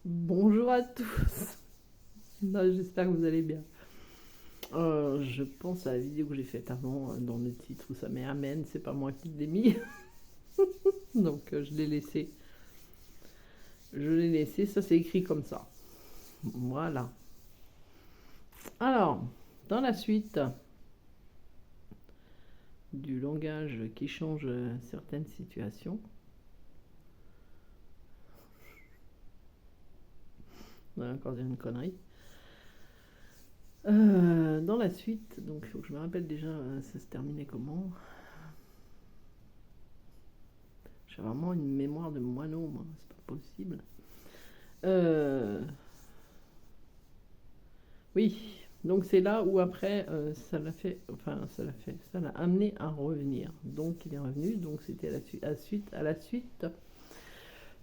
Bonjour à tous. Non, j'espère que vous allez bien. Je pense à la vidéo que j'ai faite avant, dans le titre où ça met Amen, c'est pas moi qui l'ai mis. Donc je l'ai laissé. Je l'ai laissé, ça c'est écrit comme ça. Voilà. Alors, dans la suite du langage qui change certaines situations, on va encore dire une connerie. Dans la suite, donc il faut que je me rappelle déjà, ça se terminait comment. J'ai vraiment une mémoire de moineau, moi, c'est pas possible. Euh, oui, donc c'est là où après ça l'a fait, enfin ça l'a amené à revenir. Donc il est revenu, donc c'était à la suite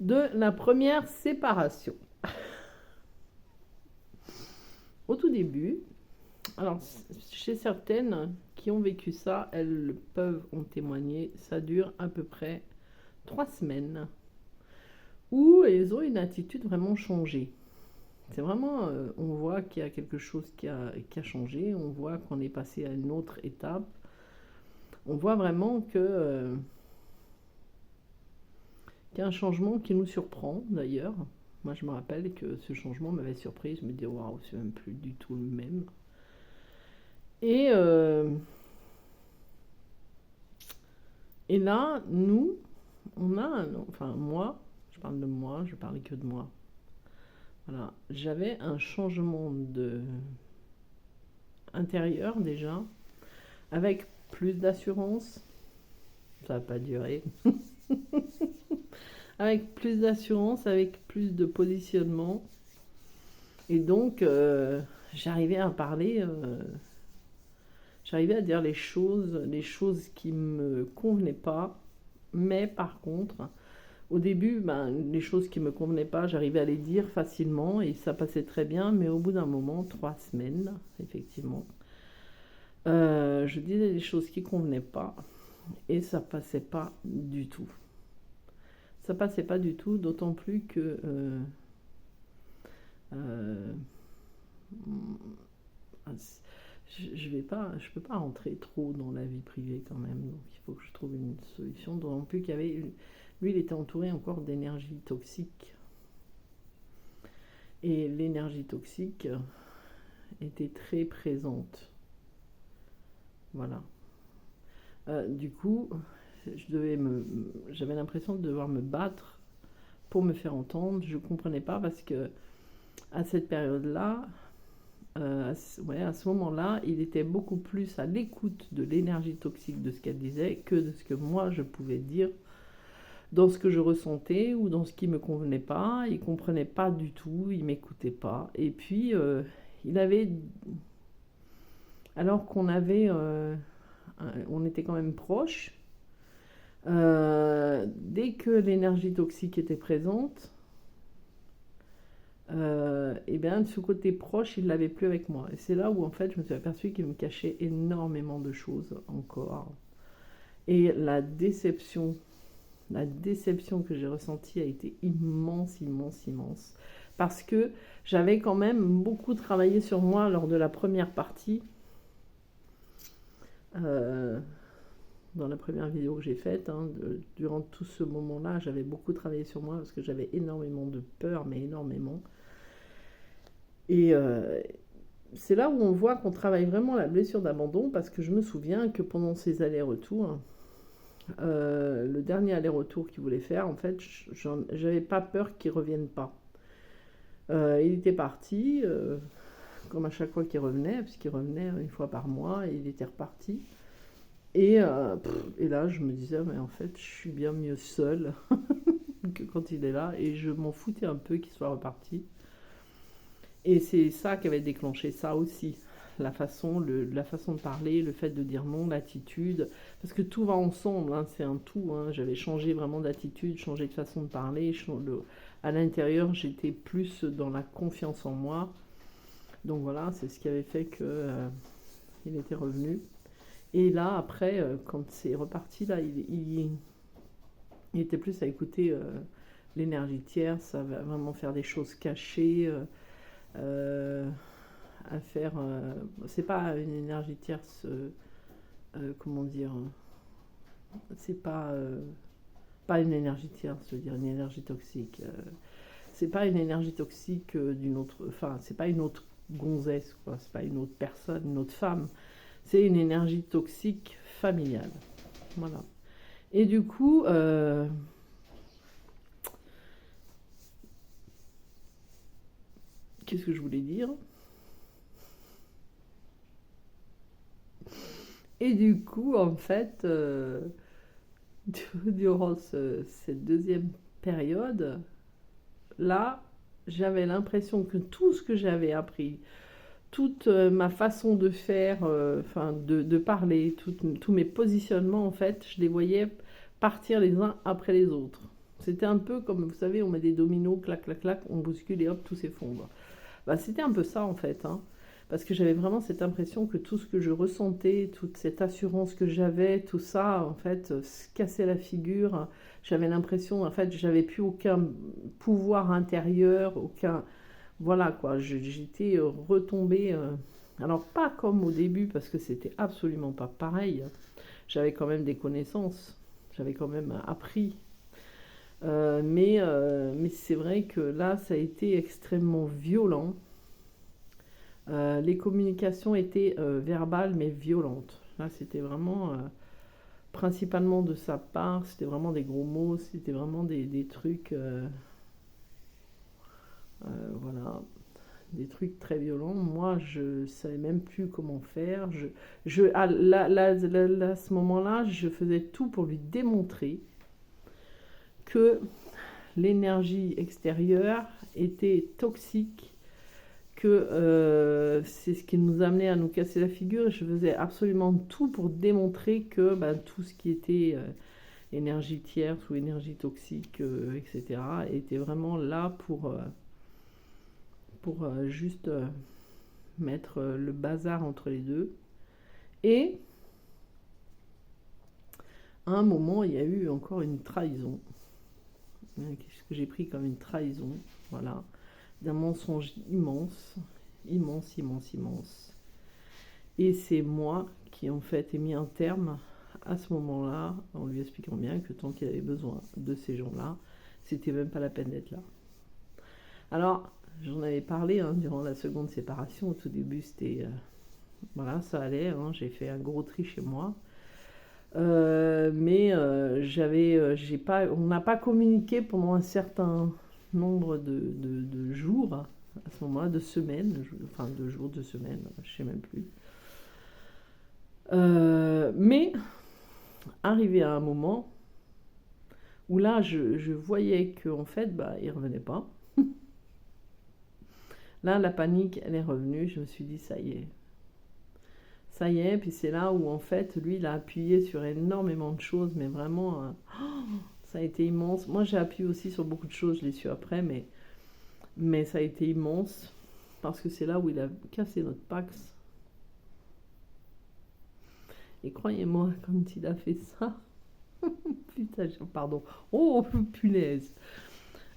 de la première séparation. Au tout début, alors chez certaines qui ont vécu ça, elles peuvent en témoigner, ça dure à peu près 3 semaines, où elles ont une attitude vraiment changée. C'est vraiment, on voit qu'il y a quelque chose qui a changé, on voit qu'on est passé à une autre étape, on voit vraiment qu'il y a un changement qui nous surprend d'ailleurs. Moi je me rappelle que ce changement m'avait surpris, je me dis waouh, c'est même plus du tout le même. Et, euh, et là, nous, on a, enfin moi, je parle de moi, je parlais que de moi. Voilà, j'avais un changement de intérieur déjà, avec plus d'assurance, ça n'a pas duré, avec plus d'assurance, avec plus de positionnement. Et donc, j'arrivais à parler, j'arrivais à dire les choses qui me convenaient pas. Mais par contre, au début, ben, les choses qui me convenaient pas, j'arrivais à les dire facilement et ça passait très bien. Mais au bout d'un moment, 3 semaines, effectivement, je disais des choses qui convenaient pas et ça passait pas du tout. Ça passait pas du tout, d'autant plus que euh, je peux pas rentrer trop dans la vie privée quand même, donc il faut que je trouve une solution. D'autant plus qu'il y avait, lui, il était entouré encore d'énergie toxique, et l'énergie toxique était très présente. Voilà. Du coup, j'avais l'impression de devoir me battre pour me faire entendre. Je comprenais pas parce que à cette période-là, ouais, à ce moment-là, il était beaucoup plus à l'écoute de l'énergie toxique de ce qu'elle disait que de ce que moi je pouvais dire dans ce que je ressentais ou dans ce qui me convenait pas. Il comprenait pas du tout, il m'écoutait pas. Et puis, il avait, alors qu'on avait, on était quand même proches, dès que l'énergie toxique était présente, et bien de ce côté proche, il l'avait plus avec moi. Et c'est là où en fait je me suis aperçue qu'il me cachait énormément de choses encore. Et la déception que j'ai ressentie a été immense, immense, immense. Parce que j'avais quand même beaucoup travaillé sur moi lors de la première partie, euh, dans la première vidéo que j'ai faite. Hein, durant tout ce moment-là, j'avais beaucoup travaillé sur moi parce que j'avais énormément de peur, mais énormément. Et c'est là où on voit qu'on travaille vraiment la blessure d'abandon parce que je me souviens que pendant ces allers-retours, le dernier aller-retour qu'il voulait faire, en fait, j'avais pas peur qu'il revienne pas. Il était parti, comme à chaque fois qu'il revenait, puisqu'il revenait une fois par mois, et il était reparti. Et là, je me disais, mais en fait, je suis bien mieux seule que quand il est là, et je m'en foutais un peu qu'il soit reparti. Et c'est ça qui avait déclenché ça aussi. La façon de parler, le fait de dire non, l'attitude, parce que tout va ensemble, hein, c'est un tout. Hein. J'avais changé vraiment d'attitude, changé de façon de parler. À l'intérieur, j'étais plus dans la confiance en moi. Donc voilà, c'est ce qui avait fait que il était revenu. Et là, après, quand c'est reparti, là, il était plus à écouter l'énergie tierce, ça va vraiment faire des choses cachées, euh, à faire. C'est pas une énergie tierce, comment dire, c'est pas une énergie tierce, je veux dire, une énergie toxique. C'est pas une énergie toxique d'une autre. Enfin, c'est pas une autre gonzesse, quoi. C'est pas une autre personne, une autre femme. C'est une énergie toxique familiale. Voilà. Et du coup, qu'est-ce que je voulais dire? Et du coup, en fait, durant cette deuxième période, là, j'avais l'impression que tout ce que j'avais appris, toute ma façon de faire, enfin de parler, tous mes positionnements, en fait, je les voyais partir les uns après les autres. C'était un peu comme, vous savez, on met des dominos, clac, clac, clac, on bouscule et hop, tout s'effondre. Bah, c'était un peu ça, en fait, hein. Parce que j'avais vraiment cette impression que tout ce que je ressentais, toute cette assurance que j'avais, tout ça, en fait, se cassait la figure. J'avais l'impression, en fait, j'avais plus aucun pouvoir intérieur, aucun, voilà quoi, j'étais retombée. Alors, pas comme au début, parce que c'était absolument pas pareil. J'avais quand même des connaissances, j'avais quand même appris. Mais c'est vrai que là, ça a été extrêmement violent. Les communications étaient verbales mais violentes. Là, c'était vraiment principalement de sa part, c'était vraiment des gros mots, c'était vraiment des trucs, voilà, des trucs très violents. Moi, je savais même plus comment faire. À ce moment-là, je faisais tout pour lui démontrer que l'énergie extérieure était toxique, que c'est ce qui nous amenait à nous casser la figure. Je faisais absolument tout pour démontrer que tout ce qui était énergie tierce ou énergie toxique, etc., était vraiment là pour juste mettre le bazar entre les deux. Et à un moment, il y a eu encore une trahison, ce que j'ai pris comme une trahison, voilà, d'un mensonge immense, immense, immense, immense. Et c'est moi qui en fait ai mis un terme à ce moment-là, en lui expliquant bien que tant qu'il avait besoin de ces gens-là, c'était même pas la peine d'être là. Alors, j'en avais parlé durant la seconde séparation. Au tout début, c'était voilà, ça allait. J'ai fait un gros tri chez moi. Mais j'ai pas, on n'a pas communiqué pendant un certain nombre de jours, à ce moment-là, de semaines, enfin de jours, de semaines, je sais même plus. Mais arrivé à un moment où là, je voyais qu'en fait, il revenait pas. Là, la panique, elle est revenue. Je me suis dit, ça y est. Ça y est, puis c'est là où en fait, lui, il a appuyé sur énormément de choses, mais vraiment, ça a été immense. Moi, j'ai appuyé aussi sur beaucoup de choses, je l'ai su après, mais ça a été immense, parce que c'est là où il a cassé notre Pax. Et croyez-moi, quand il a fait ça, putain, pardon, oh punaise,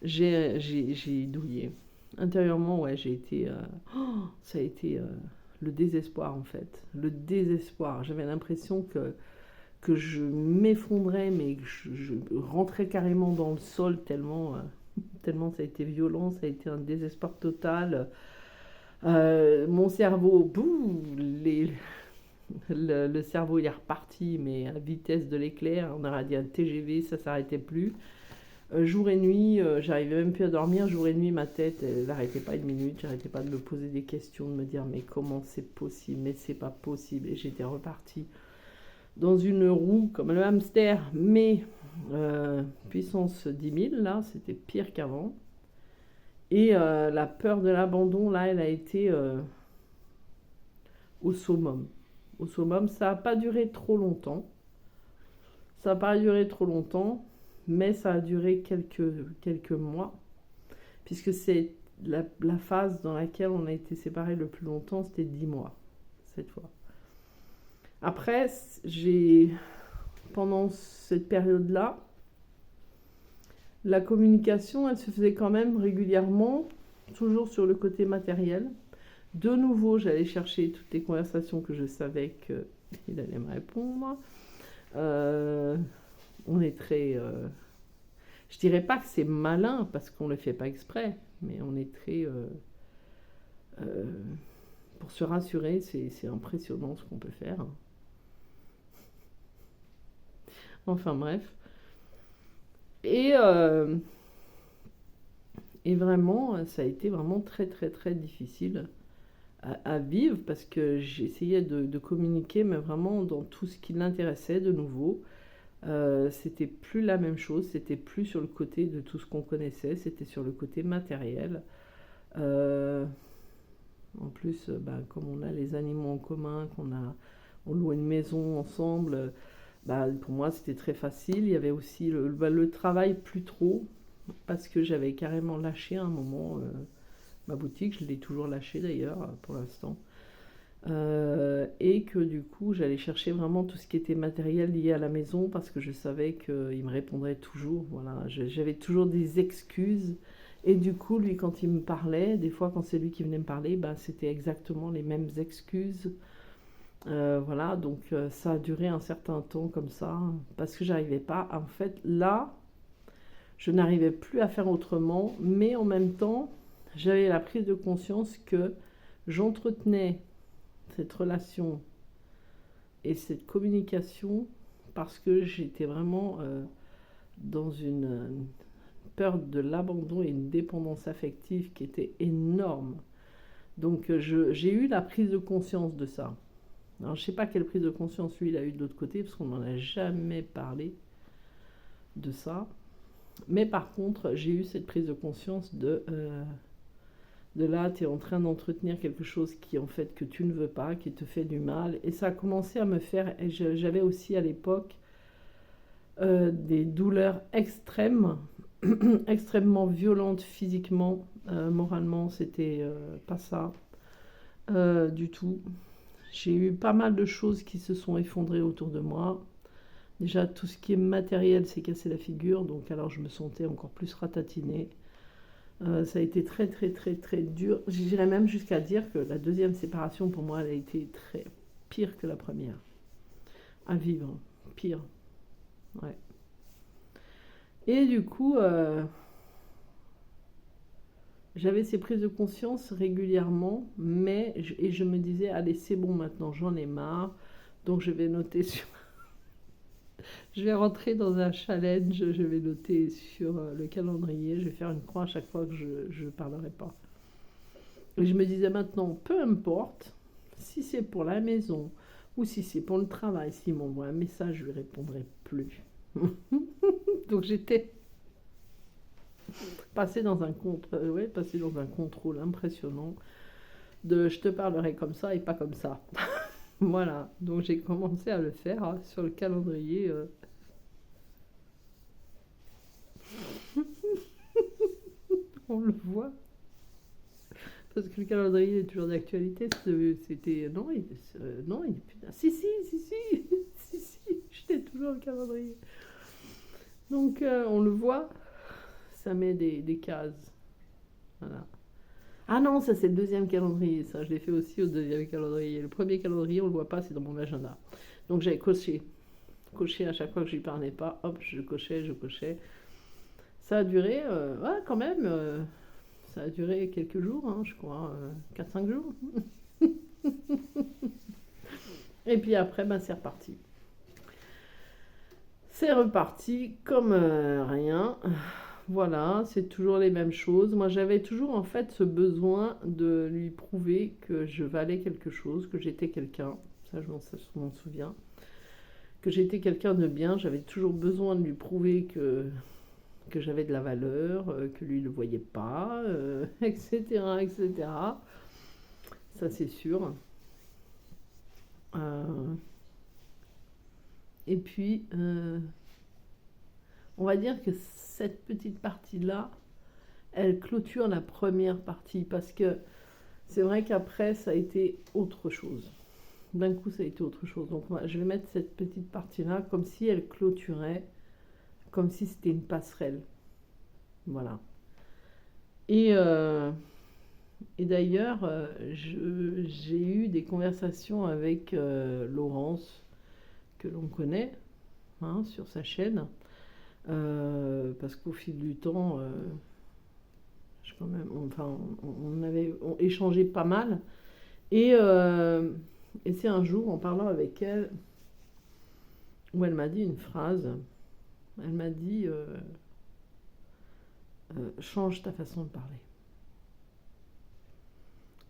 j'ai douillé. Intérieurement, ouais, j'ai été, ça a été le désespoir en fait, le désespoir. J'avais l'impression que je m'effondrais, mais que je rentrais carrément dans le sol tellement, tellement ça a été violent, ça a été un désespoir total. Mon cerveau, bouh, le cerveau il est reparti, mais à vitesse de l'éclair. On aurait dit un TGV, ça s'arrêtait plus. Jour et nuit, j'arrivais même plus à dormir. Jour et nuit, ma tête, elle n'arrêtait pas une minute. J'arrêtais pas de me poser des questions, de me dire mais comment c'est possible, mais c'est pas possible. Et j'étais repartie dans une roue comme le hamster, mais puissance 10 000, là, c'était pire qu'avant. Et la peur de l'abandon, là, elle a été au summum. Au summum, ça n'a pas duré trop longtemps. Ça n'a pas duré trop longtemps, mais ça a duré quelques mois, puisque c'est la phase dans laquelle on a été séparés le plus longtemps, c'était 10 mois, cette fois. Après, pendant cette période-là, La communication, elle se faisait quand même régulièrement, toujours sur le côté matériel. De nouveau, j'allais chercher toutes les conversations que je savais qu'il allait me répondre. On est très... je dirais pas que c'est malin, parce qu'on ne le fait pas exprès, mais on est très... euh, pour se rassurer, c'est impressionnant ce qu'on peut faire. Enfin bref. Et, euh, et vraiment, ça a été vraiment très très très difficile à vivre parce que j'essayais de communiquer, mais vraiment dans tout ce qui l'intéressait de nouveau. C'était plus la même chose, c'était plus sur le côté de tout ce qu'on connaissait, c'était sur le côté matériel. Euh, En plus, comme on a les animaux en commun, on loue une maison ensemble, pour moi c'était très facile. Il y avait aussi le travail plus trop, parce que j'avais carrément lâché à un moment ma boutique, je l'ai toujours lâchée d'ailleurs pour l'instant. Et que du coup j'allais chercher vraiment tout ce qui était matériel lié à la maison parce que je savais qu'il me répondrait toujours. Voilà, j'avais toujours des excuses. Et du coup, lui, quand il me parlait, des fois, quand c'est lui qui venait me parler, c'était exactement les mêmes excuses. Voilà, donc ça a duré un certain temps comme ça, parce que j'arrivais pas. En fait, là, je n'arrivais plus à faire autrement, mais en même temps, j'avais la prise de conscience que j'entretenais cette relation et cette communication parce que j'étais vraiment dans une peur de l'abandon et une dépendance affective qui était énorme. Donc j'ai eu la prise de conscience de ça. Alors je sais pas quelle prise de conscience lui il a eu de l'autre côté parce qu'on n'en a jamais parlé de ça. Mais par contre j'ai eu cette prise de conscience de là tu es en train d'entretenir quelque chose qui en fait que tu ne veux pas, qui te fait du mal. Et ça a commencé à me faire, et j'avais aussi à l'époque des douleurs extrêmes, extrêmement violentes physiquement, moralement, c'était pas ça du tout. J'ai eu pas mal de choses qui se sont effondrées autour de moi. Déjà, tout ce qui est matériel s'est cassé la figure, donc alors je me sentais encore plus ratatinée. Ça a été très très très très dur. J'irais même jusqu'à dire que la deuxième séparation pour moi elle a été très pire que la première à vivre, pire. Ouais. Et du coup, j'avais ces prises de conscience régulièrement, et je me disais, allez, c'est bon maintenant, j'en ai marre. Donc je vais noter sur... Je vais rentrer dans un challenge, je vais noter sur le calendrier, je vais faire une croix à chaque fois que je ne parlerai pas. Et je me disais maintenant, peu importe, si c'est pour la maison ou si c'est pour le travail, s'il m'envoie un message, je lui répondrai plus. Donc j'étais passée dans passée dans un contrôle impressionnant de je te parlerai comme ça et pas comme ça. Voilà, donc j'ai commencé à le faire sur le calendrier. On le voit. Parce que le calendrier est toujours d'actualité. C'était. Non, non, il est plus. Si, si, si, si, si, si, j'étais toujours le calendrier. Donc on le voit, ça met des cases. Voilà. Ah non, ça c'est le deuxième calendrier, ça je l'ai fait aussi au deuxième calendrier. Le premier calendrier, on le voit pas, c'est dans mon agenda. Donc j'avais coché à chaque fois que je lui parlais pas, hop, je cochais, je cochais. Ça a duré, ouais, quand même, ça a duré quelques jours, hein, je crois, 4-5 jours. Et puis après, c'est reparti. C'est reparti comme rien. Voilà, c'est toujours les mêmes choses. Moi, j'avais toujours en fait ce besoin de lui prouver que je valais quelque chose, que j'étais quelqu'un. Ça, je m'en souviens. Que j'étais quelqu'un de bien. J'avais toujours besoin de lui prouver que j'avais de la valeur, que lui ne le voyait pas, etc., etc. Ça, c'est sûr. Et puis, on va dire que cette petite partie-là, elle clôture la première partie parce que c'est vrai qu'après, ça a été autre chose. D'un coup, ça a été autre chose. Donc, je vais mettre cette petite partie-là comme si elle clôturait, comme si c'était une passerelle. Voilà. Et, euh, et d'ailleurs, j'ai eu des conversations avec Laurence, que l'on connaît, hein, sur sa chaîne, parce qu'au fil du temps, quand même, enfin, on avait échangé pas mal. Et, euh, et c'est un jour, en parlant avec elle, où elle m'a dit une phrase. Elle m'a dit change ta façon de parler.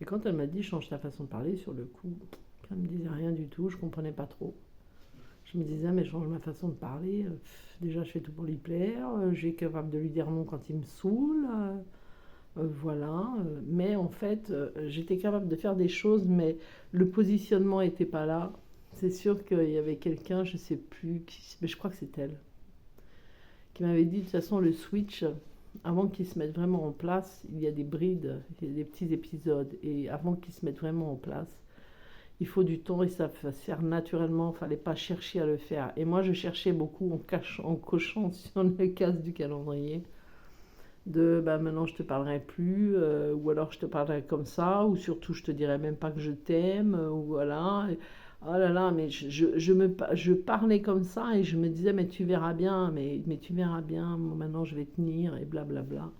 Et quand elle m'a dit change ta façon de parler, sur le coup, ça me disait rien du tout, je comprenais pas trop. Je me disais, mais je change ma façon de parler. Déjà, je fais tout pour lui plaire. J'ai capable de lui dire non quand il me saoule. Voilà. Mais en fait, j'étais capable de faire des choses, mais le positionnement n'était pas là. C'est sûr qu'il y avait quelqu'un, je sais plus, mais je crois que c'est elle, qui m'avait dit de toute façon le switch, avant qu'il se mette vraiment en place, il y a des brides, il y a des petits épisodes, et avant qu'il se mette vraiment en place, il faut du temps et ça va se faire naturellement, il ne fallait pas chercher à le faire. Et moi je cherchais beaucoup en cochant sur le case du calendrier, de bah, maintenant je te parlerai plus, ou alors je te parlerai comme ça, ou surtout je te dirai même pas que je t'aime, ou voilà. Oh là là, mais je parlais comme ça et je me disais, mais tu verras bien, mais tu verras bien, moi, maintenant je vais tenir et blablabla.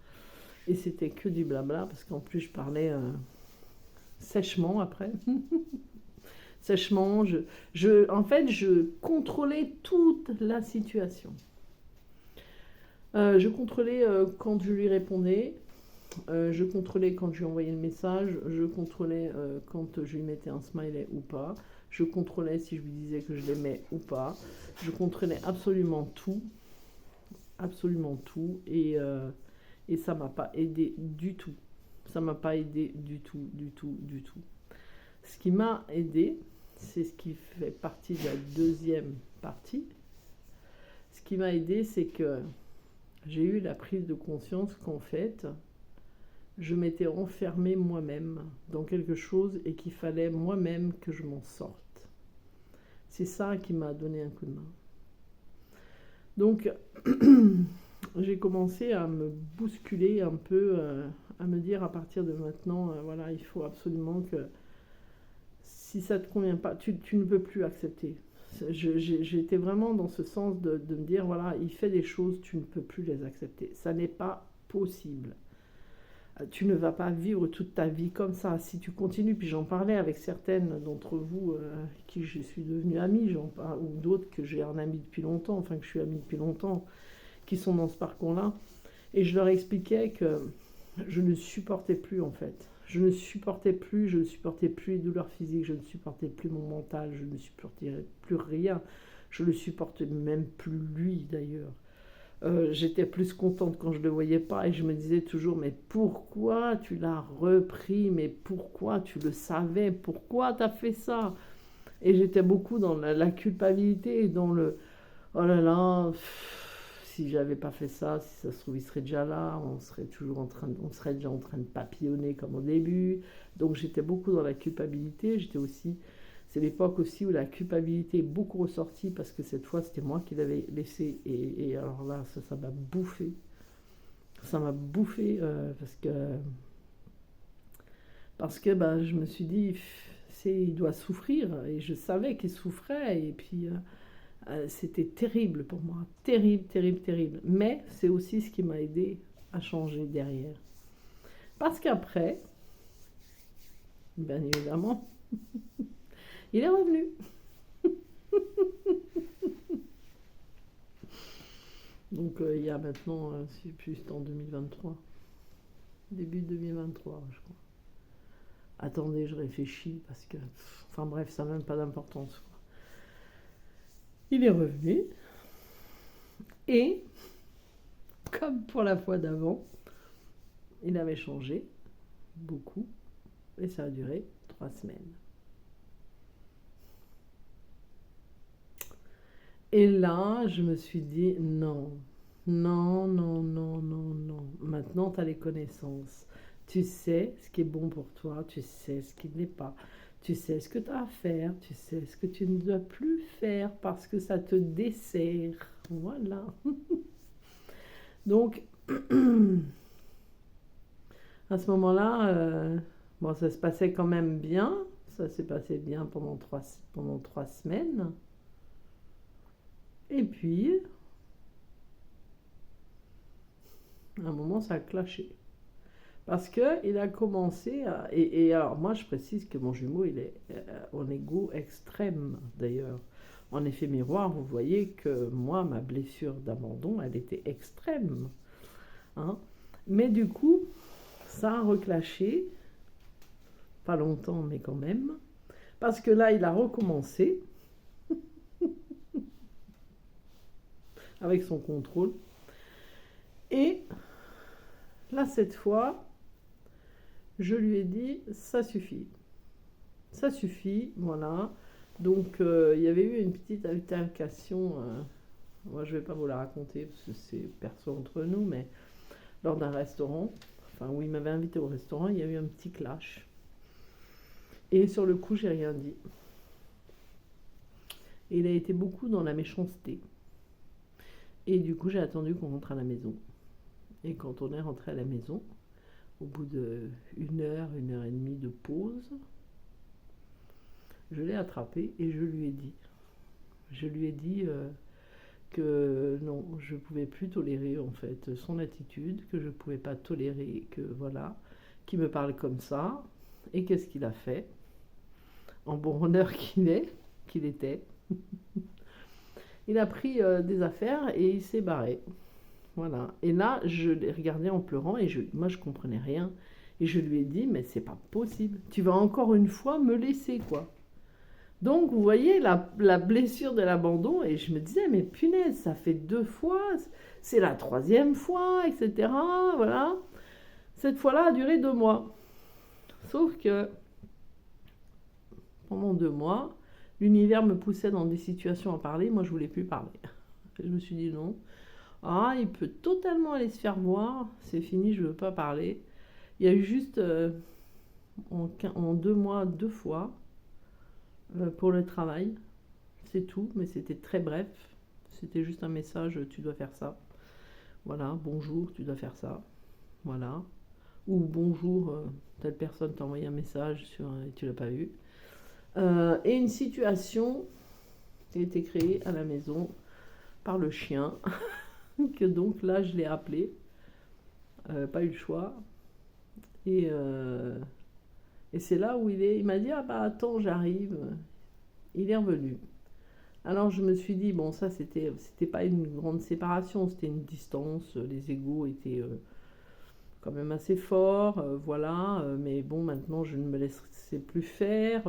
Et c'était que du blabla, parce qu'en plus je parlais sèchement après. Sèchement, en fait, je contrôlais toute la situation. Je contrôlais quand je lui répondais, je contrôlais quand je lui envoyais le message, je contrôlais quand je lui mettais un smiley ou pas, je contrôlais si je lui disais que je l'aimais ou pas, je contrôlais absolument tout, et ça m'a pas aidé du tout. Ça m'a pas aidé du tout, du tout, du tout. Ce qui m'a aidé, c'est ce qui fait partie de la deuxième partie. Ce qui m'a aidé, c'est que j'ai eu la prise de conscience qu'en fait, je m'étais enfermée moi-même dans quelque chose et qu'il fallait moi-même que je m'en sorte. C'est ça qui m'a donné un coup de main. Donc, j'ai commencé à me bousculer un peu, à me dire à partir de maintenant, voilà, il faut absolument que si ça ne te convient pas, tu ne peux plus accepter. J'étais vraiment dans ce sens de me dire, voilà, il fait des choses, tu ne peux plus les accepter. Ça n'est pas possible. Tu ne vas pas vivre toute ta vie comme ça. Si tu continues, puis j'en parlais avec certaines d'entre vous qui je suis devenue amie, ou d'autres que j'ai un ami depuis longtemps, enfin que je suis amie depuis longtemps, qui sont dans ce parcours-là. Et je leur expliquais que je ne supportais plus en fait. Je ne supportais plus les douleurs physiques, je ne supportais plus mon mental, je ne supportais plus rien. Je ne supportais même plus lui d'ailleurs. J'étais plus contente quand je ne le voyais pas et je me disais toujours, mais pourquoi tu l'as repris, mais pourquoi tu le savais, pourquoi tu as fait ça? Et j'étais beaucoup dans la culpabilité, dans le oh là là, si j'avais pas fait ça, si ça se trouve il serait déjà là, on serait déjà en train de papillonner comme au début. Donc j'étais beaucoup dans la culpabilité, c'est l'époque aussi où la culpabilité est beaucoup ressortie parce que cette fois c'était moi qui l'avais laissé et alors là ça m'a bouffé. Ça m'a bouffé parce que bah, je me suis dit il doit souffrir et je savais qu'il souffrait et puis c'était terrible pour moi, terrible, terrible, terrible. Mais c'est aussi ce qui m'a aidé à changer derrière. Parce qu'après, bien évidemment, il est revenu. Donc il y a maintenant, c'est plus en 2023, début 2023 je crois. Attendez, je réfléchis parce que, enfin bref, ça n'a même pas d'importance, quoi. Il est revenu et, comme pour la fois d'avant, il avait changé beaucoup et ça a duré 3 semaines. Et là, je me suis dit non, non, non, non, non, non. Maintenant, tu as les connaissanses. Tu sais ce qui est bon pour toi, tu sais ce qui ne l'est pas. Tu sais ce que tu as à faire, tu sais ce que tu ne dois plus faire parce que ça te dessert. Voilà. Donc, À ce moment-là, bon, ça se passait quand même bien. Ça s'est passé bien pendant 3 semaines. Et puis, à un moment, ça a clashé. Parce qu'il a commencé à... Et alors, moi, je précise que mon jumeau, il est en égo extrême, d'ailleurs. En effet miroir, vous voyez que moi, ma blessure d'abandon, elle était extrême. Hein. Mais du coup, ça a reclashé. Pas longtemps, mais quand même. Parce que là, il a recommencé avec son contrôle. Et là, cette fois, je lui ai dit, ça suffit. Ça suffit, voilà. Donc, il y avait eu une petite altercation. Moi, je ne vais pas vous la raconter parce que c'est perso entre nous, mais lors d'un restaurant, enfin, où il m'avait invité au restaurant, il y a eu un petit clash. Et sur le coup, j'ai rien dit. Et il a été beaucoup dans la méchanceté. Et du coup, j'ai attendu qu'on rentre à la maison. Et quand on est rentré à la maison, au bout d'une heure et demie de pause, je l'ai attrapé et je lui ai dit. Je lui ai dit que non, je ne pouvais plus tolérer en fait son attitude, que je ne pouvais pas tolérer que voilà, qu'il me parle comme ça. Et qu'est-ce qu'il a fait? En bon honneur qu'il était, il a pris des affaires et il s'est barré. Voilà. Et là, je l'ai regardé en pleurant et moi, je comprenais rien. Et je lui ai dit, mais c'est pas possible. Tu vas encore une fois me laisser, quoi. Donc, vous voyez la blessure de l'abandon. Et je me disais, mais punaise, ça fait 2 fois, c'est la 3e fois, etc. Voilà. Cette fois-là a duré 2 mois. Sauf que pendant 2 mois, l'univers me poussait dans des situations à parler. Moi, je voulais plus parler. Je me suis dit non. Ah, il peut totalement aller se faire voir. C'est fini, je veux pas parler. Il y a eu juste en 2 mois, 2 fois pour le travail. C'est tout, mais c'était très bref. C'était juste un message, tu dois faire ça. Voilà, bonjour, tu dois faire ça. Voilà. Ou bonjour, telle personne t'a envoyé un message et tu l'as pas vu. Et une situation qui a été créée à la maison par le chien, que donc là je l'ai appelé. Pas eu le choix. Et c'est là où il m'a dit, ah bah attends, j'arrive. Il est revenu. Alors je me suis dit, bon, ça c'était pas une grande séparation, c'était une distance, les égos étaient quand même assez forts, voilà, mais bon, maintenant je ne me laisserai plus faire.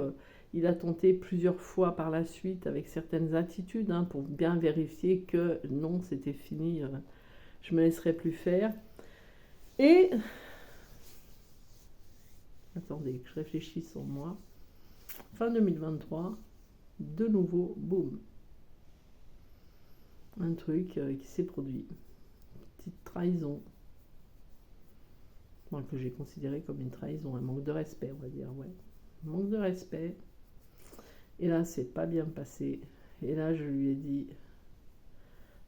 Il a tenté plusieurs fois par la suite avec certaines attitudes hein, pour bien vérifier que non, c'était fini, je me laisserai plus faire. Et attendez, que je réfléchisse en moi. Fin 2023, de nouveau, boum. Un truc qui s'est produit. Petite trahison. Enfin, que j'ai considéré comme une trahison, un manque de respect, on va dire, ouais. Manque de respect. Et là, c'est pas bien passé. Et là, je lui ai dit,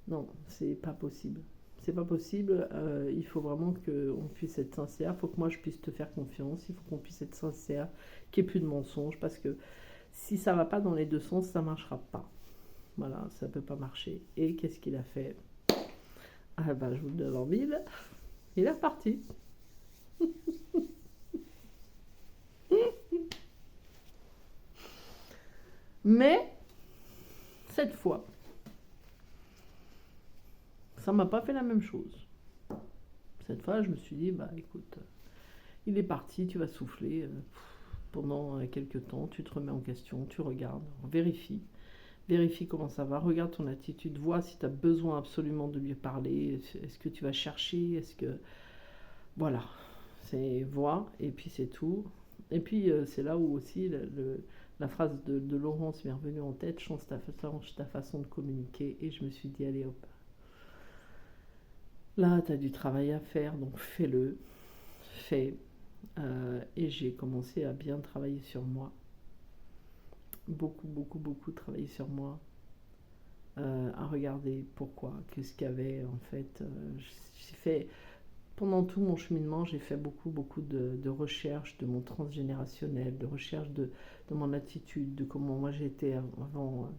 non, c'est pas possible. C'est pas possible, il faut vraiment qu'on puisse être sincère, il faut que moi je puisse te faire confiance, il faut qu'on puisse être sincère, qu'il n'y ait plus de mensonges, parce que si ça va pas dans les deux sens, ça marchera pas. Voilà, ça peut pas marcher. Et qu'est-ce qu'il a fait? Ah ben, je vous le donne en mille. Il est reparti. Mais, cette fois, ça m'a pas fait la même chose. Cette fois, je me suis dit, bah écoute, il est parti, tu vas souffler pendant quelques temps, tu te remets en question, tu regardes, vérifie. Vérifie comment ça va, regarde ton attitude, vois si tu as besoin absolument de lui parler, est-ce que tu vas chercher, est-ce que... Voilà, c'est vois, et puis c'est tout. Et puis c'est là où aussi la phrase de Laurence m'est revenue en tête, change ta façon de communiquer, et je me suis dit, allez hop, là tu as du travail à faire, donc fais-le, fais. Et j'ai commencé à bien travailler sur moi, beaucoup, beaucoup, beaucoup travailler sur moi. à regarder pourquoi, qu'est-ce qu'il y avait en fait. J'ai fait, pendant tout mon cheminement, j'ai fait beaucoup, beaucoup de recherches de mon transgénérationnel, de recherche de mon attitude, de comment moi j'étais avant,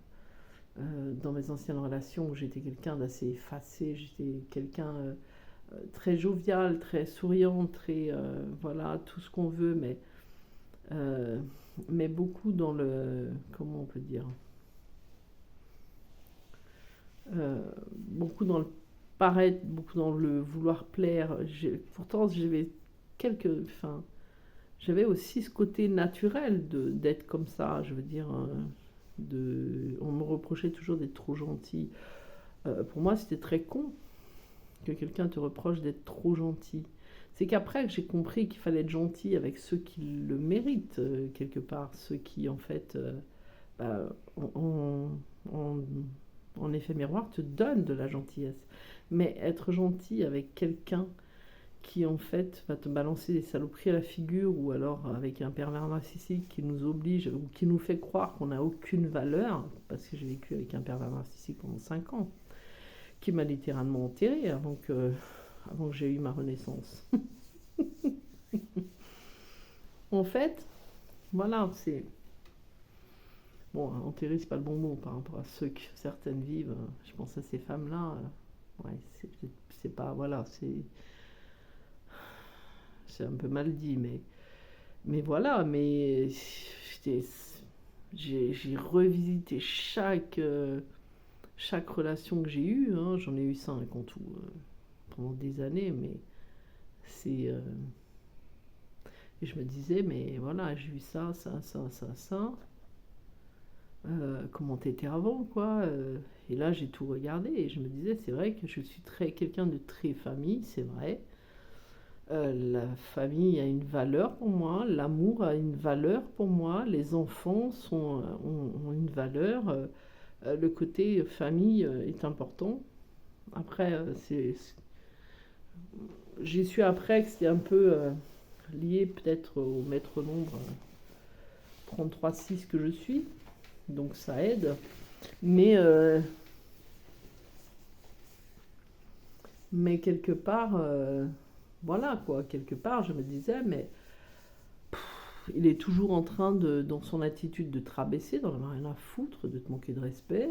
dans mes anciennes relations, où j'étais quelqu'un d'assez effacé, j'étais quelqu'un très jovial, très souriant, très, voilà, tout ce qu'on veut, euh, mais beaucoup dans le, comment on peut dire, beaucoup dans le paraître, beaucoup dans le vouloir plaire. Pourtant, j'avais enfin, j'avais aussi ce côté naturel d'être comme ça. Je veux dire, on me reprochait toujours d'être trop gentil. Pour moi, c'était très con que quelqu'un te reproche d'être trop gentil. C'est qu'après que j'ai compris qu'il fallait être gentil avec ceux qui le méritent, quelque part, ceux qui, en fait, bah, en, en- en effet miroir, te donnent de la gentillesse. Mais être gentil avec quelqu'un qui, en fait, va te balancer des saloperies à la figure, ou alors avec un pervers narcissique qui nous oblige, ou qui nous fait croire qu'on n'a aucune valeur, parce que j'ai vécu avec un pervers narcissique pendant 5 ans, qui m'a littéralement enterré avant que j'ai eu ma renaissance. En fait, voilà, c'est... Bon, enterrer, c'est pas le bon mot par rapport à ceux que certaines vivent. Je pense à ces femmes-là. Ouais, c'est pas... Voilà, c'est un peu mal dit, mais voilà, mais j'ai revisité chaque relation que j'ai eue, hein. J'en ai eu 5 en tout, pendant des années, mais c'est... et je me disais, mais voilà, j'ai eu ça, ça, ça, ça, ça. Comment t'étais avant, quoi. Et là, j'ai tout regardé et je me disais, c'est vrai que je suis quelqu'un de très famille, c'est vrai. La famille a une valeur pour moi, l'amour a une valeur pour moi, les enfants ont une valeur, le côté famille est important. Après, j'ai su après que c'était un peu lié peut-être au maître nombre 33-6 que je suis, donc ça aide. Mais, mais quelque part, voilà quoi, quelque part, je me disais, mais il est toujours en train dans son attitude de te rabaisser, d'en avoir rien à foutre, de te manquer de respect.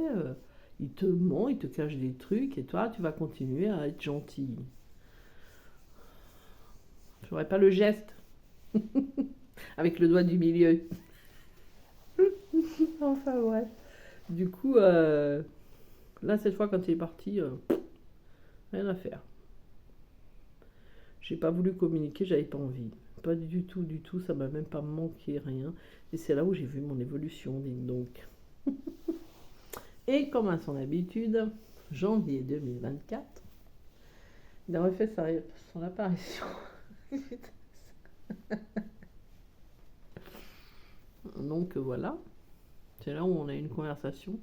Il te ment, il te cache des trucs, et toi, tu vas continuer à être gentil. J'aurais pas le geste avec le doigt du milieu. Enfin ouais. Du coup, là, cette fois, quand il est parti, rien à faire. J'ai pas voulu communiquer, j'avais pas envie. Pas du tout, du tout, ça m'a même pas manqué, rien. Et c'est là où j'ai vu mon évolution, dites donc. Et comme à son habitude, janvier 2024, il a refait son apparition. Donc voilà, c'est là où on a eu une conversation.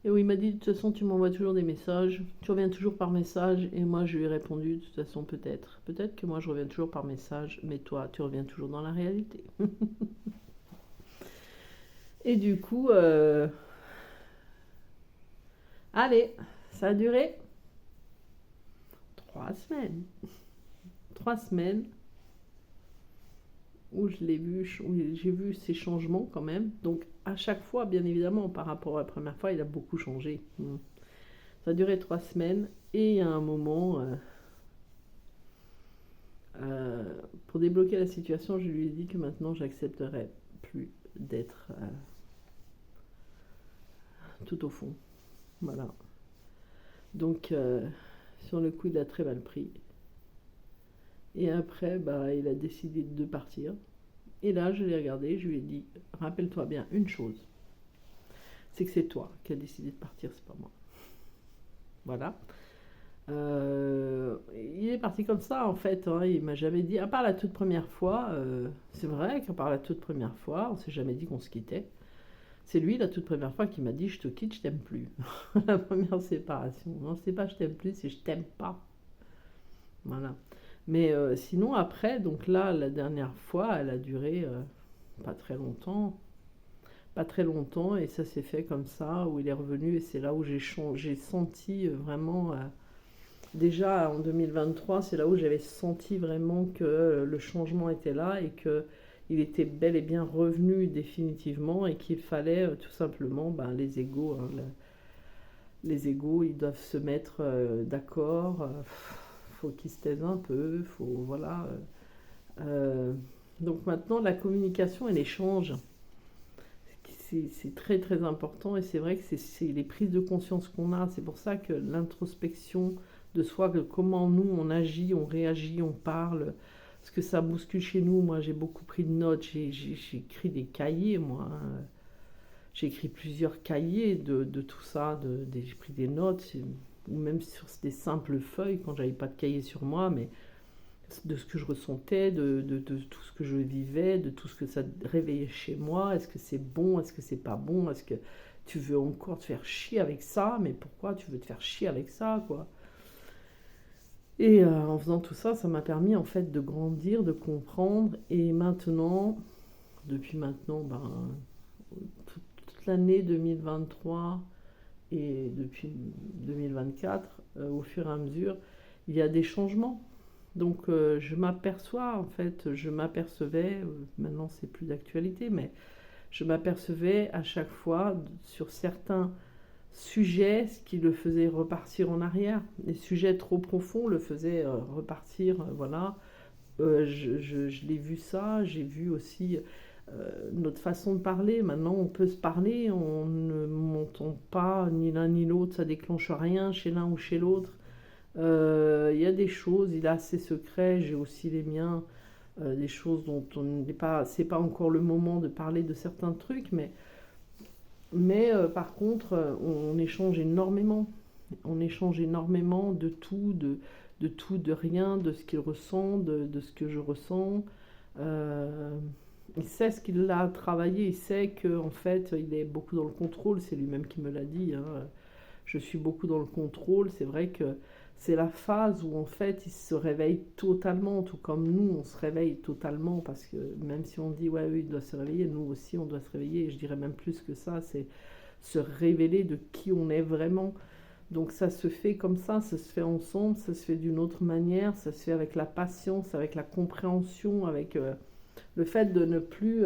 Et où il m'a dit, de toute façon, tu m'envoies toujours des messages, tu reviens toujours par message. Et moi, je lui ai répondu, de toute façon, peut-être. Peut-être que moi, je reviens toujours par message, mais toi, tu reviens toujours dans la réalité. Et du coup, allez, ça a duré 3 semaines. 3 semaines où je l'ai vu, où j'ai vu ces changements quand même. Donc à chaque fois, bien évidemment, par rapport à la première fois, il a beaucoup changé. Ça a duré 3 semaines et il y a un moment, pour débloquer la situation, je lui ai dit que maintenant j'accepterais plus d'être tout au fond. Voilà. Donc sur le coup, il a très mal pris. Et après, bah, il a décidé de partir. Et là, je l'ai regardé, je lui ai dit, rappelle-toi bien une chose, c'est que c'est toi qui as décidé de partir, c'est pas moi. Voilà. Il est parti comme ça, en fait, hein. Il m'a jamais dit, à part la toute première fois, c'est vrai qu'à part la toute première fois, on s'est jamais dit qu'on se quittait. C'est lui, la toute première fois, qui m'a dit, je te quitte, je t'aime plus. La première séparation. Non, c'est pas je t'aime plus, c'est je t'aime pas. Voilà. Mais sinon, après, donc là, la dernière fois, elle a duré pas très longtemps. pas très longtemps, et ça s'est fait comme ça, où il est revenu, et c'est là où j'ai senti vraiment, déjà en 2023, c'est là où j'avais senti vraiment que le changement était là, et que il était bel et bien revenu définitivement, et qu'il fallait tout simplement, ben, les égos, hein, les égos, ils doivent se mettre d'accord, faut qu'ils se taisent un peu, faut, voilà. Euh, donc maintenant, la communication et l'échange, c'est très très important, et c'est vrai que c'est les prises de conscience qu'on a. C'est pour ça que l'introspection de soi, que comment nous on agit, on réagit, on parle, ce que ça bouscule chez nous. Moi j'ai beaucoup pris de notes, j'ai écrit des cahiers, moi, hein. J'ai écrit plusieurs cahiers de tout ça, j'ai pris des notes, ou même sur des simples feuilles quand j'avais pas de cahier sur moi, mais de ce que je ressentais, de tout ce que je vivais, de tout ce que ça réveillait chez moi. Est-ce que c'est bon, est-ce que c'est pas bon, est-ce que tu veux encore te faire chier avec ça, mais pourquoi tu veux te faire chier avec ça, quoi. Et en faisant tout ça, ça m'a permis en fait de grandir, de comprendre, et maintenant, depuis maintenant, ben, toute l'année 2023 et depuis 2024, au fur et à mesure, il y a des changements. Donc je m'aperçois, en fait, je m'apercevais, maintenant c'est plus d'actualité, mais je m'apercevais à chaque fois sur certains sujets ce qui le faisait repartir en arrière. Les sujets trop profonds le faisaient repartir, voilà. Je l'ai vu ça, j'ai vu aussi notre façon de parler. Maintenant on peut se parler, on ne m'entend pas ni l'un ni l'autre, ça déclenche rien chez l'un ou chez l'autre. Il y a des choses, il a ses secrets, j'ai aussi les miens, des choses dont on n'est pas, c'est pas encore le moment de parler de certains trucs, mais par contre, on échange énormément. On échange énormément de tout, de tout, de rien, de ce qu'il ressent, de ce que je ressens. Euh, il sait ce qu'il a travaillé, il sait qu'en fait, il est beaucoup dans le contrôle, c'est lui-même qui me l'a dit, hein. Je suis beaucoup dans le contrôle, c'est vrai que c'est la phase où en fait il se réveille totalement, tout comme nous on se réveille totalement, parce que même si on dit ouais oui il doit se réveiller, nous aussi on doit se réveiller, et je dirais même plus que ça, c'est se révéler de qui on est vraiment. Donc ça se fait comme ça se fait ensemble, ça se fait d'une autre manière, ça se fait avec la patience, avec la compréhension, avec le fait de ne plus...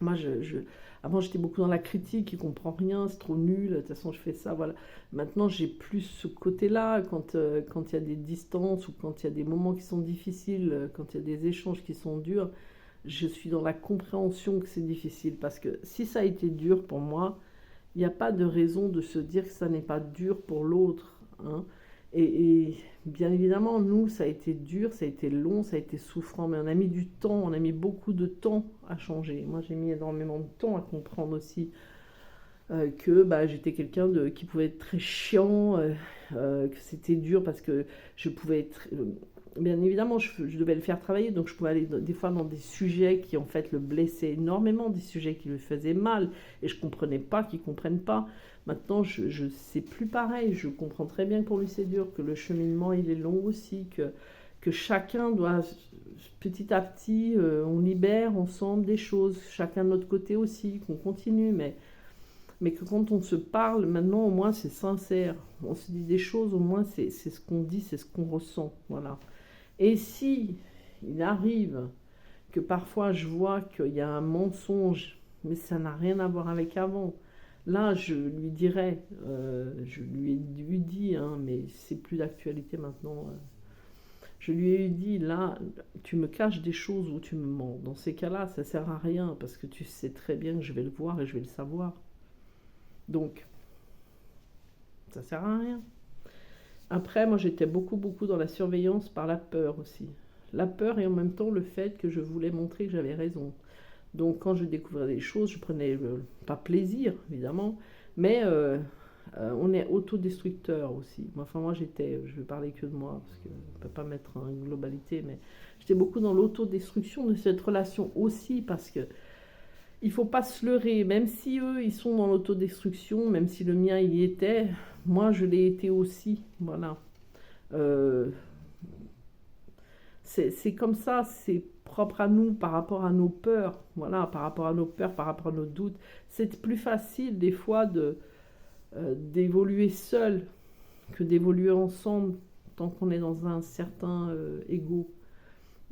moi, avant, j'étais beaucoup dans la critique, il comprend rien, c'est trop nul, de toute façon, je fais ça, voilà. Maintenant, j'ai plus ce côté-là, quand il y a des distances, ou quand il y a des moments qui sont difficiles, quand il y a des échanges qui sont durs, je suis dans la compréhension que c'est difficile. Parce que si ça a été dur pour moi, il n'y a pas de raison de se dire que ça n'est pas dur pour l'autre, hein. Et bien évidemment, nous, ça a été dur, ça a été long, ça a été souffrant, mais on a mis du temps, on a mis beaucoup de temps à changer. Moi, j'ai mis énormément de temps à comprendre aussi que bah, j'étais quelqu'un qui pouvait être très chiant, que c'était dur parce que je pouvais être... bien évidemment, je devais le faire travailler, donc je pouvais aller des fois dans des sujets qui en fait le blessaient énormément, des sujets qui lui faisaient mal, et je comprenais pas qu'ils comprennent pas. Maintenant, je sais plus pareil, je comprends très bien que pour lui c'est dur, que le cheminement il est long aussi, que chacun doit petit à petit, on libère ensemble des choses, chacun de notre côté aussi, qu'on continue, mais que quand on se parle, maintenant au moins c'est sincère, on se dit des choses, au moins c'est ce qu'on dit, c'est ce qu'on ressent, voilà. Et si il arrive que parfois je vois qu'il y a un mensonge, mais ça n'a rien à voir avec avant, là je lui dirais, je lui ai dit, hein, mais c'est plus d'actualité maintenant, je lui ai dit, là, tu me caches des choses ou tu me mens. Dans ces cas-là, ça sert à rien, parce que tu sais très bien que je vais le voir et je vais le savoir. Donc, ça sert à rien. Après, moi, j'étais beaucoup dans la surveillance par la peur aussi. La peur et en même temps le fait que je voulais montrer que j'avais raison. Donc, quand je découvrais des choses, je prenais pas plaisir, évidemment, mais on est autodestructeur aussi. Enfin, moi, je vais parler que de moi, parce qu'on ne peut pas mettre une globalité, mais j'étais beaucoup dans l'autodestruction de cette relation aussi, parce que il faut pas se leurrer, même si eux, ils sont dans l'autodestruction, même si le mien y était, moi, je l'ai été aussi, voilà. Euh, C'est comme ça, c'est propre à nous par rapport à nos peurs, voilà, par rapport à nos peurs, par rapport à nos doutes. C'est plus facile des fois d'évoluer seul que d'évoluer ensemble tant qu'on est dans un certain ego.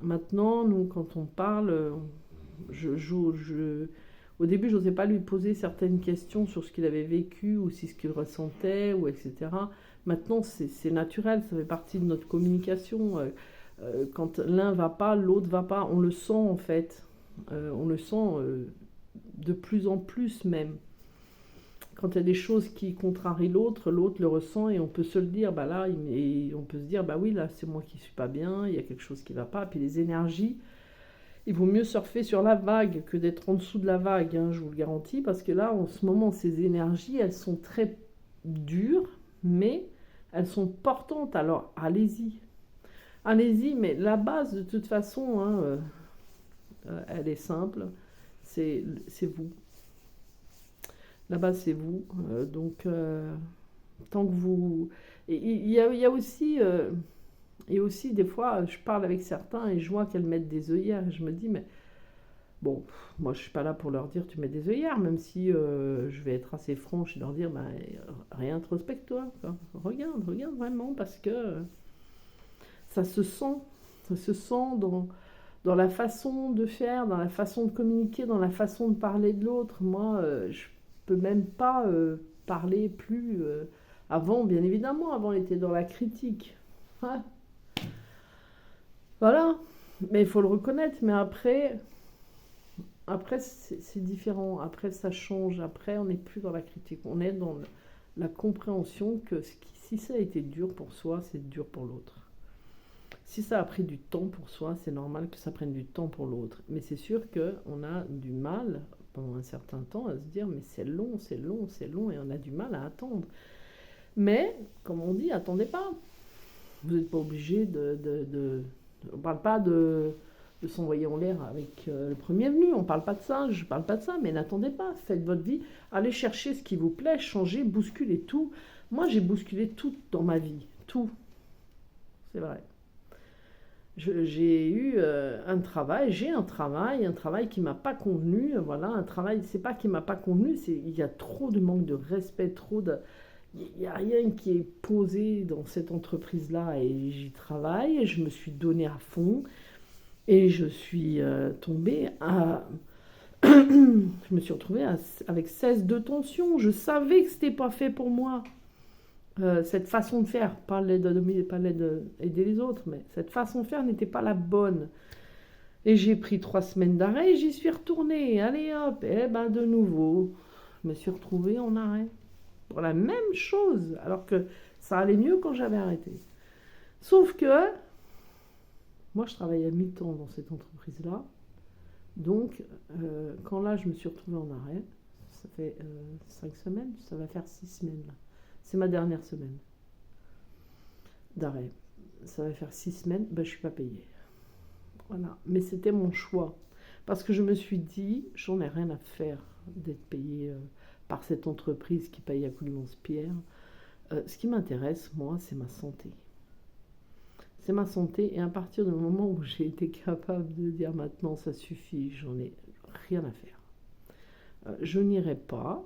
Maintenant, nous, quand on parle, au début, je n'osais pas lui poser certaines questions sur ce qu'il avait vécu ou si ce qu'il ressentait, ou etc. Maintenant, c'est naturel, ça fait partie de notre communication. Quand l'un va pas, l'autre va pas. On le sent en fait. On le sent de plus en plus même. Quand il y a des choses qui contrarient l'autre, l'autre le ressent et on peut se le dire. Bah là, et on peut se dire, bah oui, là, c'est moi qui suis pas bien, il y a quelque chose qui va pas. Puis les énergies, il vaut mieux surfer sur la vague que d'être en dessous de la vague, hein, je vous le garantis, parce que là, en ce moment, ces énergies, elles sont très dures, mais elles sont portantes. Alors, allez-y. Allez-y, mais la base, de toute façon, hein, elle est simple. C'est vous. La base, c'est vous. Tant que vous... Il y a aussi... et aussi, des fois, je parle avec certains et je vois qu'elles mettent des œillères. Et je me dis, mais bon, moi, je suis pas là pour leur dire tu mets des œillères, même si je vais être assez franche et leur dire, ben, réintrospecte-toi. Regarde vraiment, parce que ça se sent. Ça se sent dans la façon de faire, dans la façon de communiquer, dans la façon de parler de l'autre. Moi, je peux même pas parler plus. Avant, bien évidemment, avant, elle était dans la critique. Ouais. Voilà, mais il faut le reconnaître. Mais après c'est différent. Après, ça change. Après, on n'est plus dans la critique. On est dans la compréhension que si ça a été dur pour soi, c'est dur pour l'autre. Si ça a pris du temps pour soi, c'est normal que ça prenne du temps pour l'autre. Mais c'est sûr qu'on a du mal, pendant un certain temps, à se dire, mais c'est long, c'est long, c'est long, et on a du mal à attendre. Mais, comme on dit, attendez pas. Vous n'êtes pas obligé on ne parle pas de s'envoyer en l'air avec le premier venu, on ne parle pas de ça, je ne parle pas de ça, mais n'attendez pas, faites votre vie, allez chercher ce qui vous plaît, changez, bousculez tout. Moi, j'ai bousculé tout dans ma vie, tout, c'est vrai. J'ai eu j'ai un travail qui m'a pas convenu, voilà, un travail, c'est pas qui m'a pas convenu, il y a trop de manque de respect, il n'y a rien qui est posé dans cette entreprise-là et j'y travaille, et je me suis donné à fond et je suis tombée à... je me suis retrouvée avec 16 de tension, je savais que c'était pas fait pour moi. Cette façon de faire, pas d'aider les autres, mais cette façon de faire n'était pas la bonne. Et j'ai pris 3 semaines d'arrêt et j'y suis retournée. Allez hop, et ben de nouveau, je me suis retrouvée en arrêt. Pour la même chose, alors que ça allait mieux quand j'avais arrêté. Sauf que, moi je travaillais à mi-temps dans cette entreprise-là. Donc, quand là je me suis retrouvée en arrêt, ça fait 5 semaines, ça va faire 6 semaines là. C'est ma dernière semaine d'arrêt. Ça va faire 6 semaines, ben, je ne suis pas payée. Voilà. Mais c'était mon choix. Parce que je me suis dit, j'en ai rien à faire d'être payée par cette entreprise qui paye à coups de lance-pierre. Ce qui m'intéresse, moi, c'est ma santé. C'est ma santé. Et à partir du moment où j'ai été capable de dire maintenant, ça suffit, j'en ai rien à faire. Je n'irai pas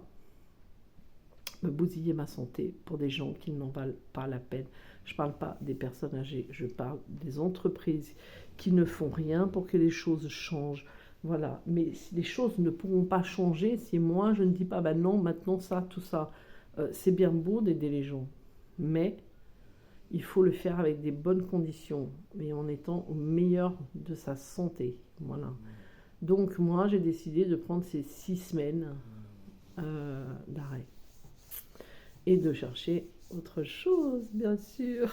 me bousiller ma santé pour des gens qui n'en valent pas la peine. Je ne parle pas des personnes âgées, je parle des entreprises qui ne font rien pour que les choses changent. Voilà, mais si les choses ne pourront pas changer, si moi je ne dis pas, ben non, maintenant ça, tout ça, c'est bien beau d'aider les gens, mais il faut le faire avec des bonnes conditions, et en étant au meilleur de sa santé. Voilà. Donc moi j'ai décidé de prendre ces 6 semaines d'arrêt. Et de chercher autre chose, bien sûr.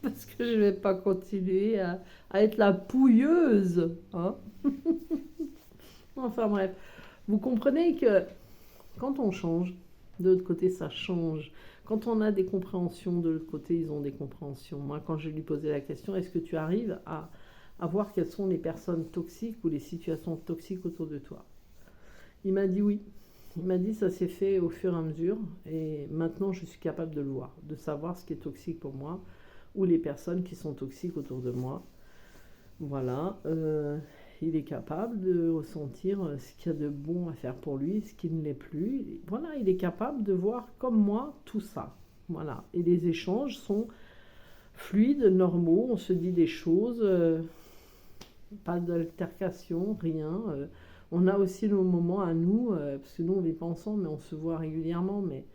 Parce que je ne vais pas continuer à être la pouilleuse. Hein. Enfin bref, vous comprenez que quand on change, de l'autre côté, ça change. Quand on a des compréhensions, de l'autre côté, ils ont des compréhensions. Moi, quand je lui posais la question, est-ce que tu arrives à voir quelles sont les personnes toxiques ou les situations toxiques autour de toi? Il m'a dit oui. Il m'a dit ça s'est fait au fur et à mesure et maintenant je suis capable de le voir, de savoir ce qui est toxique pour moi ou les personnes qui sont toxiques autour de moi. Voilà, il est capable de ressentir ce qu'il y a de bon à faire pour lui, ce qui ne l'est plus. Voilà, il est capable de voir comme moi tout ça. Voilà, et les échanges sont fluides, normaux, on se dit des choses, pas d'altercation, rien. On a aussi nos moments à nous, parce que nous on n'est pas ensemble, mais on se voit régulièrement, mais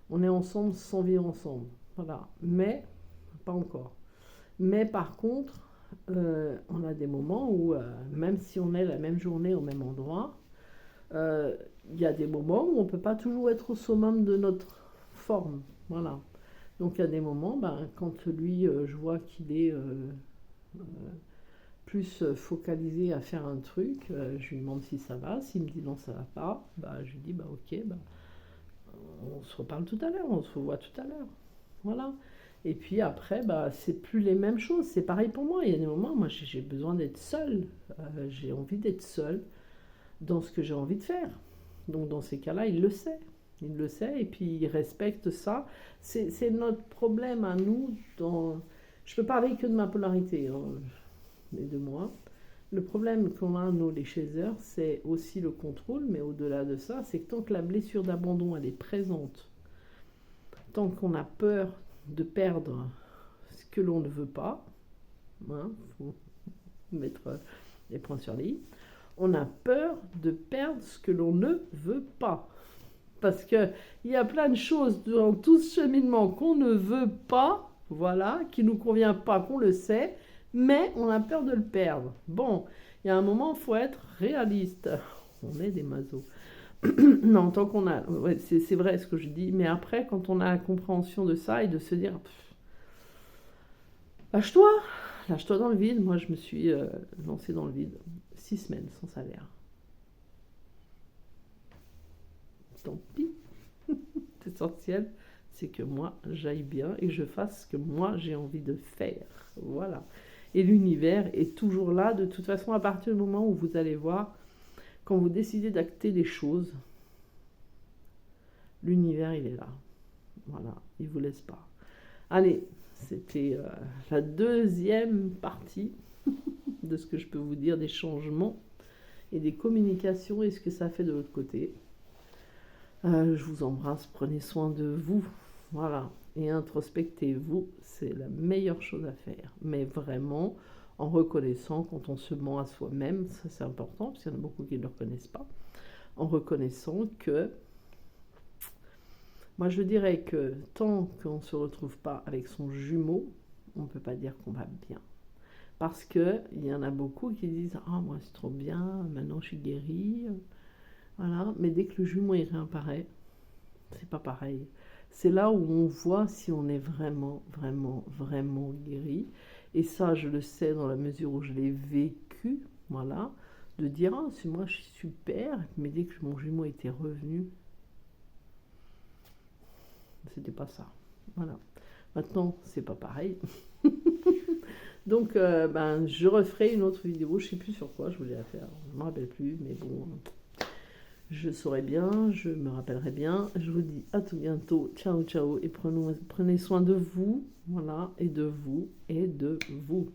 on est ensemble sans vivre ensemble. Voilà, mais pas encore. Mais par contre, on a des moments où, même si on est la même journée au même endroit, il y a des moments où on ne peut pas toujours être au summum de notre forme. Voilà. Donc il y a des moments, ben, quand lui, je vois qu'il est plus focalisé à faire un truc, je lui demande si ça va. S'il me dit non, ça va pas, bah, je lui dis bah ok, bah, on se reparle tout à l'heure, on se revoit tout à l'heure. Voilà. Et puis après, bah, c'est plus les mêmes choses. C'est pareil pour moi. Il y a des moments, moi, j'ai besoin d'être seule. J'ai envie d'être seule dans ce que j'ai envie de faire. Donc dans ces cas-là, il le sait. Il le sait et puis il respecte ça. C'est notre problème à nous. Je peux parler que de ma polarité, hein, et de moi. Le problème qu'on a, nous, les chasers, c'est aussi le contrôle, mais au-delà de ça, c'est que tant que la blessure d'abandon, elle est présente, tant qu'on a peur de perdre ce que l'on ne veut pas, hein, faut mettre les points sur les i, on a peur de perdre ce que l'on ne veut pas. Parce qu'il y a plein de choses dans tout ce cheminement qu'on ne veut pas, voilà, qui ne nous convient pas, qu'on le sait, mais on a peur de le perdre. Bon, il y a un moment, il faut être réaliste. On est des masos. Non, tant qu'on a... Ouais, c'est vrai ce que je dis, mais après, quand on a la compréhension de ça et de se dire... Lâche-toi, lâche-toi dans le vide. Moi, je me suis lancée dans le vide. 6 semaines sans salaire. Tant pis. L'essentiel, c'est que moi, j'aille bien et que je fasse ce que moi, j'ai envie de faire. Voilà. Et l'univers est toujours là. De toute façon, à partir du moment où vous allez voir, quand vous décidez d'acter des choses, l'univers, il est là. Voilà. Il ne vous laisse pas. Allez, c'était la deuxième partie de ce que je peux vous dire des changements et des communications et ce que ça fait de l'autre côté. Je vous embrasse, prenez soin de vous, voilà, et introspectez-vous, c'est la meilleure chose à faire, mais vraiment en reconnaissant quand on se ment à soi-même, ça c'est important, parce qu'il y en a beaucoup qui ne le reconnaissent pas, en reconnaissant que, moi je dirais que tant qu'on ne se retrouve pas avec son jumeau, on ne peut pas dire qu'on va bien. Parce qu'il y en a beaucoup qui disent « Ah, moi c'est trop bien, maintenant je suis guérie ». Voilà, mais dès que le jumeau il réapparaît, c'est pas pareil. C'est là où on voit si on est vraiment, vraiment, vraiment guéri. Et ça, je le sais dans la mesure où je l'ai vécu, voilà, de dire, ah, c'est moi, je suis super, mais dès que mon jumeau était revenu, c'était pas ça. Voilà. Maintenant, c'est pas pareil. Donc, ben, je referai une autre vidéo, je sais plus sur quoi je voulais la faire, je me rappelle plus, mais bon... Je saurai bien, je me rappellerai bien. Je vous dis à tout bientôt. Ciao, ciao. Et prenez soin de vous. Voilà. Et de vous. Et de vous.